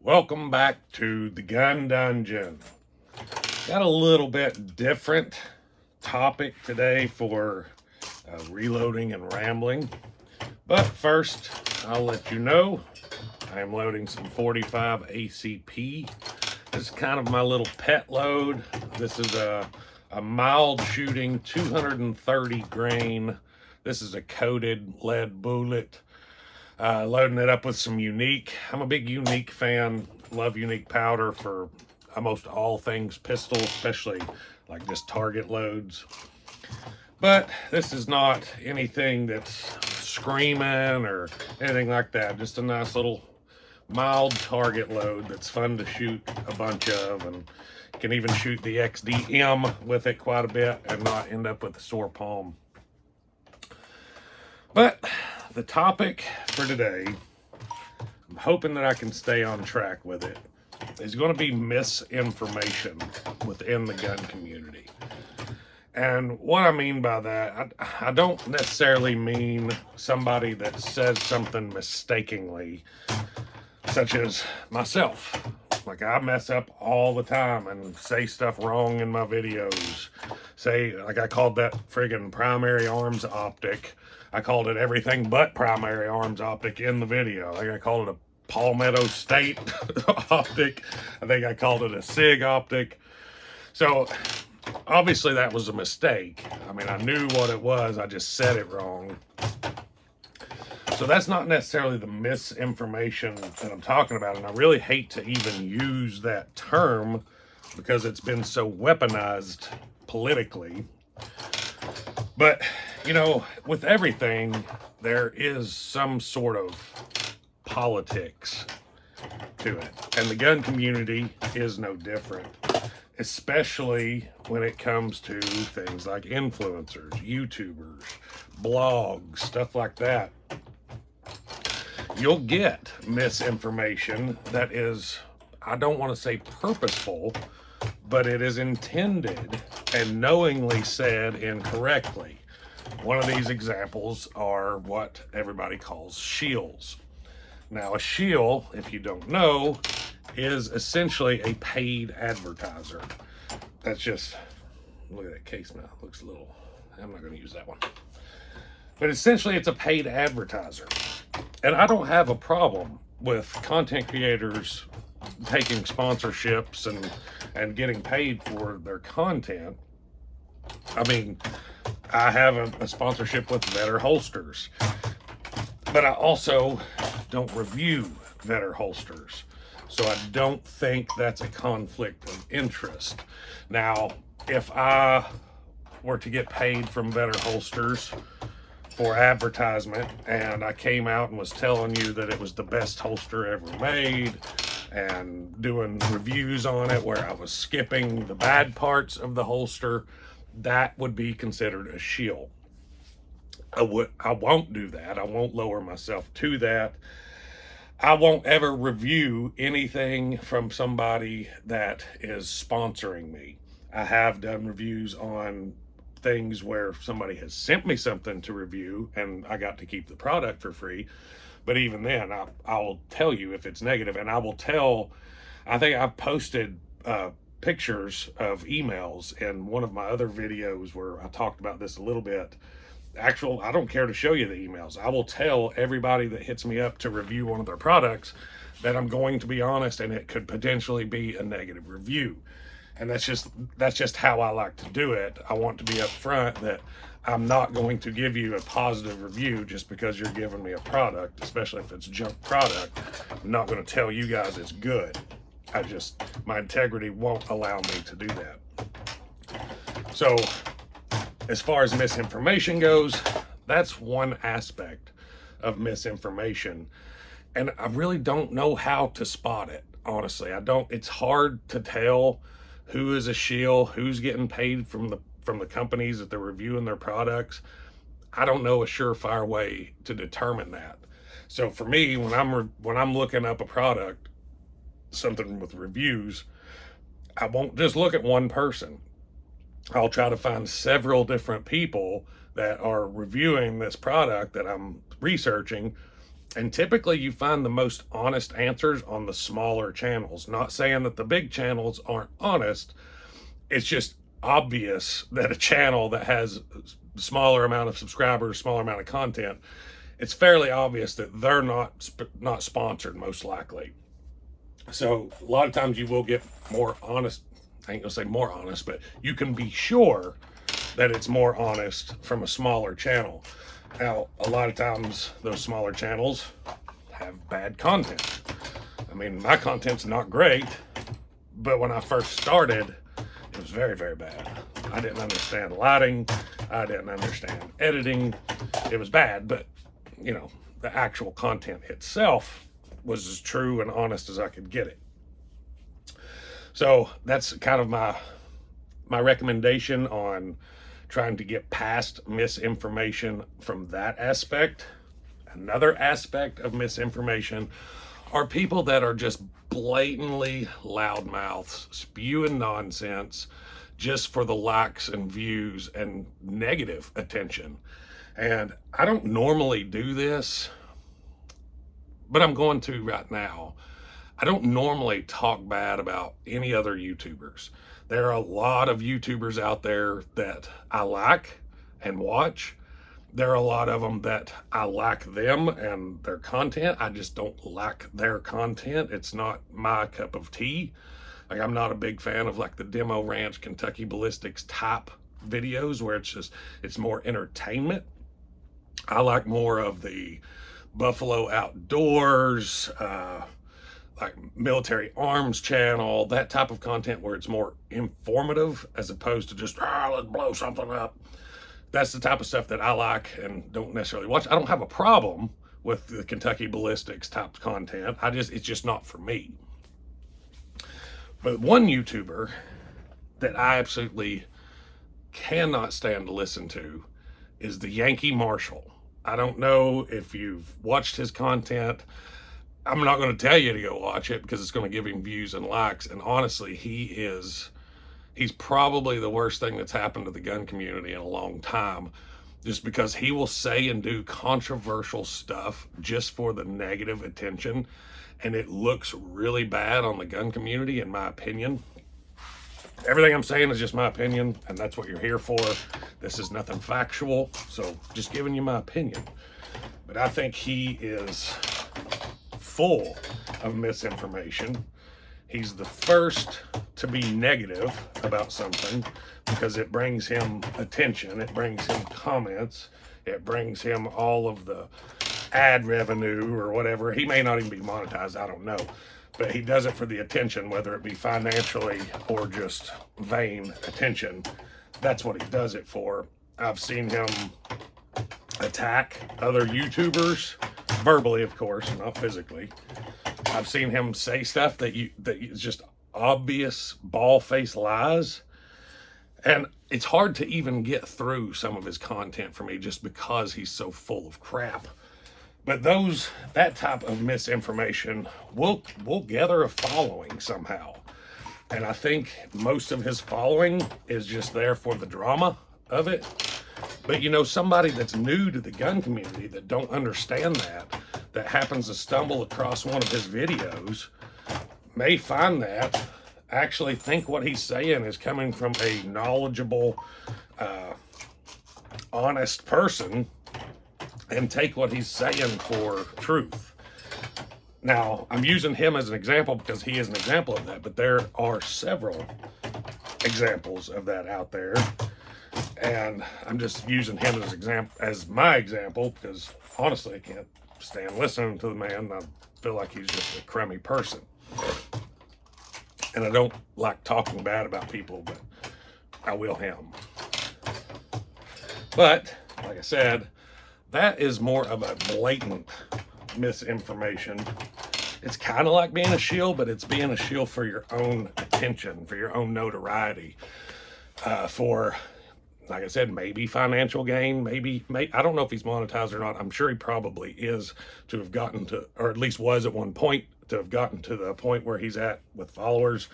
Welcome back to the Gun Dungeon. Got a little bit different topic today for reloading and rambling. But first, I'll let you know I am loading some 45 ACP. This is kind of my little pet load. This is a mild shooting 230 grain. This is a coated lead bullet. Loading it up with some Unique. I'm a big Unique fan. Love Unique powder for almost all things pistol, especially like just target loads. But this is not anything that's screaming or anything like that. Just a nice little mild target load that's fun to shoot a bunch of, and you can even shoot the XDM with it quite a bit and not end up with a sore palm. But the topic for today, I'm hoping that I can stay on track with it, is going to be misinformation within the gun community. And what I mean by that, I don't necessarily mean somebody that says something mistakenly, such as myself. Like, I mess up all the time and say stuff wrong in my videos. Say, like, I called that friggin' primary arms optic. I called it everything but primary arms optic in the video. Like, I called it a Palmetto State optic. I think I called it a SIG optic. So obviously that was a mistake. I mean, I knew what it was. I just said it wrong. So that's not necessarily the misinformation that I'm talking about. And I really hate to even use that term because it's been so weaponized politically. But, you know, with everything, there is some sort of politics to it. And the gun community is no different, especially when it comes to things like influencers, YouTubers, blogs, stuff like that. You'll get misinformation that is, I don't want to say purposeful, but it is intended and knowingly said incorrectly. One of these examples are what everybody calls shields. Now, a shield, if you don't know, is essentially a paid advertiser. That's just, look at that case now. It looks a little, I'm not going to use that one. But essentially, it's a paid advertiser. And I don't have a problem with content creators taking sponsorships and getting paid for their content. I mean, I have a sponsorship with Vetter Holsters, but I also don't review Vetter Holsters. So I don't think that's a conflict of interest. Now, if I were to get paid from Vetter Holsters for advertisement and I came out and was telling you that it was the best holster ever made and doing reviews on it where I was skipping the bad parts of the holster, that would be considered a shield. I won't do that. I won't lower myself to that. I won't ever review anything from somebody that is sponsoring me. I have done reviews on things where somebody has sent me something to review and I got to keep the product for free. But even then, I'll tell you if it's negative, and I will tell, I think I've posted pictures of emails in one of my other videos where I talked about this a little bit. I don't care to show you the emails. I will tell everybody that hits me up to review one of their products that I'm going to be honest and it could potentially be a negative review. And that's just how I like to do it. I want to be upfront that I'm not going to give you a positive review just because you're giving me a product, especially if it's junk product. I'm not going to tell you guys it's good. My integrity won't allow me to do that. So as far as misinformation goes, that's one aspect of misinformation. And I really don't know how to spot it. Honestly, it's hard to tell who is a shield, who's getting paid from the companies that they're reviewing their products. I don't know a surefire way to determine that. So for me, when I'm looking up a product, something with reviews, I won't just look at one person. I'll try to find several different people that are reviewing this product that I'm researching And typically you find the most honest answers on the smaller channels. Not saying that the big channels aren't honest. It's just obvious that a channel that has a smaller amount of subscribers, smaller amount of content, it's fairly obvious that they're not sponsored, most likely. So a lot of times you will get more honest, I ain't gonna say more honest, but you can be sure that it's more honest from a smaller channel. Now, a lot of times those smaller channels have bad content. I mean, my content's not great, but when I first started, it was very, very bad. I didn't understand lighting. I didn't understand editing. It was bad, but you know, the actual content itself was as true and honest as I could get it. So that's kind of my recommendation on trying to get past misinformation from that aspect. Another aspect of misinformation are people that are just blatantly loudmouths, spewing nonsense just for the likes and views and negative attention. And I don't normally do this, but I'm going to right now. I don't normally talk bad about any other YouTubers. There are a lot of YouTubers out there that I like and watch. There are a lot of them that I like them and their content. I just don't like their content. It's not my cup of tea. Like, I'm not a big fan of like the Demo Ranch, Kentucky Ballistics type videos where it's more entertainment. I like more of the Buffalo Outdoors, like military arms channel, that type of content where it's more informative as opposed to just, let's blow something up. That's the type of stuff that I like and don't necessarily watch. I don't have a problem with the Kentucky Ballistics type content. It's just not for me. But one YouTuber that I absolutely cannot stand to listen to is the Yankee Marshal. I don't know if you've watched his content. I'm not going to tell you to go watch it because it's going to give him views and likes. And honestly, he's probably the worst thing that's happened to the gun community in a long time, just because he will say and do controversial stuff just for the negative attention. And it looks really bad on the gun community, in my opinion. Everything I'm saying is just my opinion, and that's what you're here for. This is nothing factual, so just giving you my opinion. But I think he is full of misinformation. He's the first to be negative about something because it brings him attention, it brings him comments, it brings him all of the ad revenue or whatever. He may not even be monetized, I don't know. But he does it for the attention, whether it be financially or just vain attention. That's what he does it for. I've seen him attack other YouTubers, verbally, of course, not physically. I've seen him say stuff that is just obvious bald-faced lies. And it's hard to even get through some of his content for me just because he's so full of crap. But that type of misinformation will gather a following somehow. And I think most of his following is just there for the drama of it. But you know, somebody that's new to the gun community that don't understand that happens to stumble across one of his videos, may find that, actually think what he's saying is coming from a knowledgeable, honest person, and take what he's saying for truth. Now, I'm using him as an example because he is an example of that, but there are several examples of that out there. And I'm just using him as my example because honestly, I can't stand listening to the man. I feel like he's just a crummy person. And I don't like talking bad about people, but I will him. But, like I said, that is more of a blatant misinformation. It's kind of like being a shield, but it's being a shield for your own attention, for your own notoriety, for, like I said, maybe financial gain, maybe I don't know if he's monetized or not. I'm sure he probably is, to have gotten to, or at least was at one point, to have gotten to the point where he's at with followers.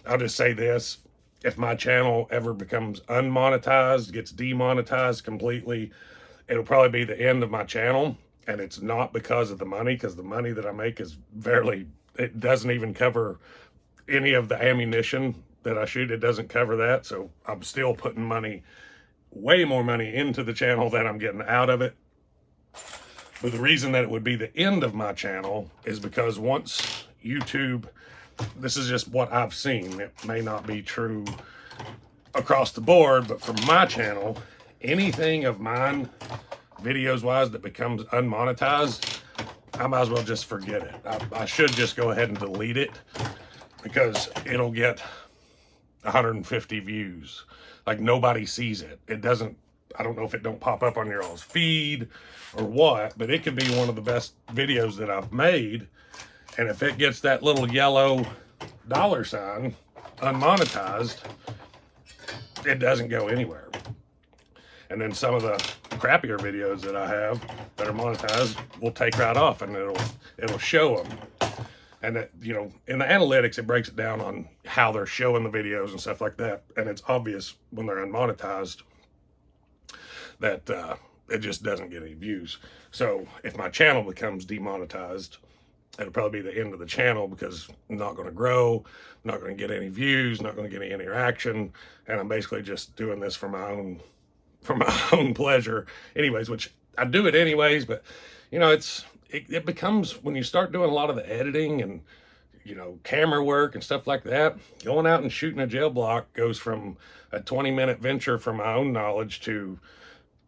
I'll just say this: if my channel ever becomes unmonetized, gets demonetized completely, it'll probably be the end of my channel. And it's not because of the money, because the money that I make is barely, it doesn't even cover any of the ammunition that I shoot. It doesn't cover that. So I'm still putting money, way more money into the channel than I'm getting out of it. But the reason that it would be the end of my channel is because once YouTube, this is just what I've seen, it may not be true across the board, but for my channel, anything of mine, videos wise, that becomes unmonetized, I might as well just forget it. I should just go ahead and delete it, because it'll get 150 views. Like, nobody sees it. It doesn't, I don't know if it don't pop up on your all's feed or what, but it could be one of the best videos that I've made. And if it gets that little yellow dollar sign unmonetized, it doesn't go anywhere. And then some of the crappier videos that I have that are monetized will take right off, and it'll show them. And that, you know, in the analytics, it breaks it down on how they're showing the videos and stuff like that. And it's obvious when they're unmonetized that it just doesn't get any views. So if my channel becomes demonetized, it'll probably be the end of the channel, because I'm not going to grow, not going to get any views, not going to get any interaction, and I'm basically just doing this for my own pleasure anyways, which I do it anyways. But you know, it becomes, when you start doing a lot of the editing and, you know, camera work and stuff like that, going out and shooting a jail block goes from a 20-minute venture from my own knowledge to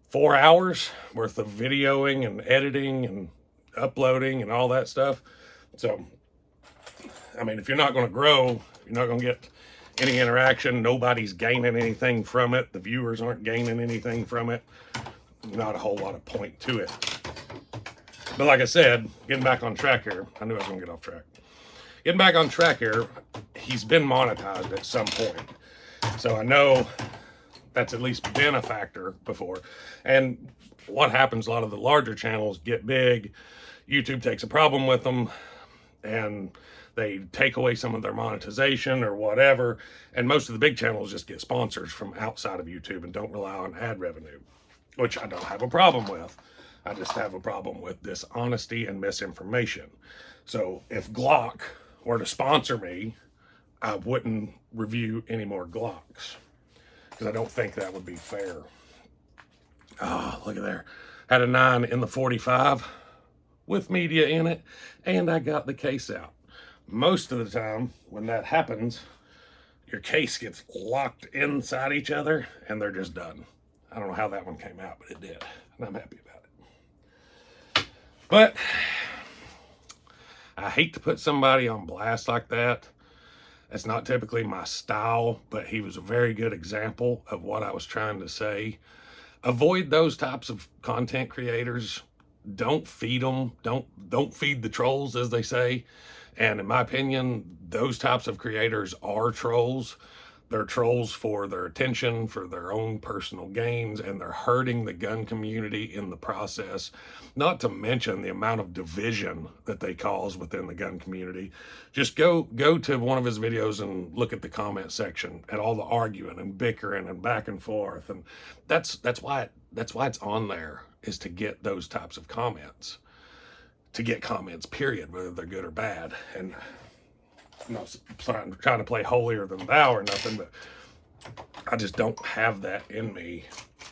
4 hours worth of videoing and editing and uploading and all that stuff. So I mean, if you're not going to grow, you're not going to get any interaction, nobody's gaining anything from it, the viewers aren't gaining anything from it, not a whole lot of point to it. But like I said, getting back on track here, I knew I was going to get off track. Getting back on track here, he's been monetized at some point. So I know that's at least been a factor before. And what happens, a lot of the larger channels get big, YouTube takes a problem with them, and they take away some of their monetization or whatever. And most of the big channels just get sponsors from outside of YouTube and don't rely on ad revenue, which I don't have a problem with. I just have a problem with dishonesty and misinformation. So if Glock were to sponsor me, I wouldn't review any more Glocks, because I don't think that would be fair. Oh, look at there. Had a 9 in the 45 with media in it, and I got the case out. Most of the time when that happens, your case gets locked inside each other and they're just done. I don't know how that one came out, but it did, and I'm happy about it. But I hate to put somebody on blast like that. It's not typically my style, but he was a very good example of what I was trying to say. Avoid those types of content creators. Don't feed them. Don't feed the trolls, as they say. And in my opinion, those types of creators are trolls. They're trolls for their attention, for their own personal gains, and they're hurting the gun community in the process. Not to mention the amount of division that they cause within the gun community. Just go to one of his videos and look at the comment section at all the arguing and bickering and back and forth. And that's why it's on there, is to get those types of comments. To get comments, period, whether they're good or bad. And I'm not trying to play holier than thou or nothing, but I just don't have that in me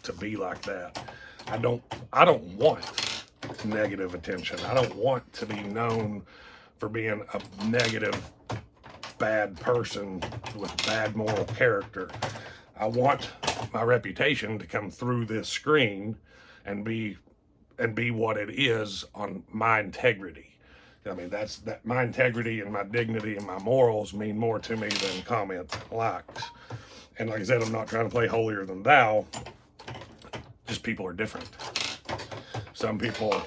to be like that. I don't want negative attention. I don't want to be known for being a negative, bad person with bad moral character. I want my reputation to come through this screen and be what it is on my integrity. I mean, that my integrity and my dignity and my morals mean more to me than comments and likes. And like I said, I'm not trying to play holier than thou. Just people are different. Some people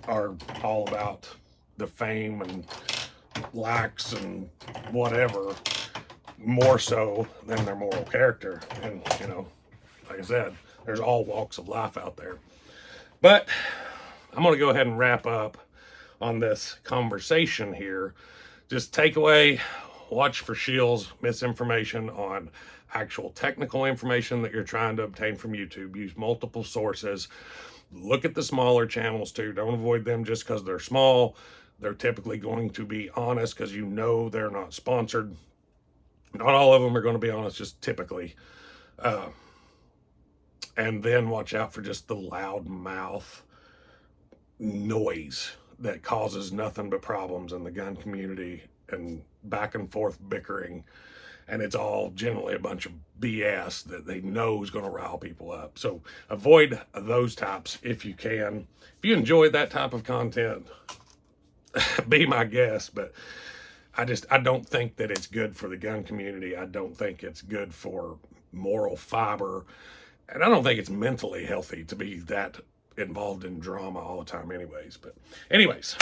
are all about the fame and likes and whatever, more so than their moral character. And, you know, like I said, there's all walks of life out there. But I'm going to go ahead and wrap up on this conversation here. Just take away, watch for Shields' misinformation on actual technical information that you're trying to obtain from YouTube. Use multiple sources. look at the smaller channels too. Don't avoid them just because they're small. They're typically going to be honest because you know they're not sponsored. Not all of them are going to be honest, just typically. And then watch out for just the loud mouth noise that causes nothing but problems in the gun community and back and forth bickering. And it's all generally a bunch of BS that they know is going to rile people up. So avoid those types if you can. If you enjoy that type of content, be my guest. But I don't think that it's good for the gun community. I don't think it's good for moral fiber. And I don't think it's mentally healthy to be that involved in drama all the time anyways. But anyways,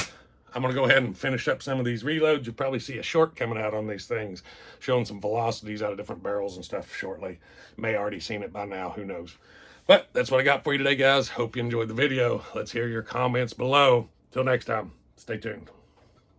I'm going to go ahead and finish up some of these reloads. You'll probably see a short coming out on these things, showing some velocities out of different barrels and stuff shortly. May already seen it by now, who knows. But that's what I got for you today, guys. Hope you enjoyed the video. Let's hear your comments below. Till next time, stay tuned.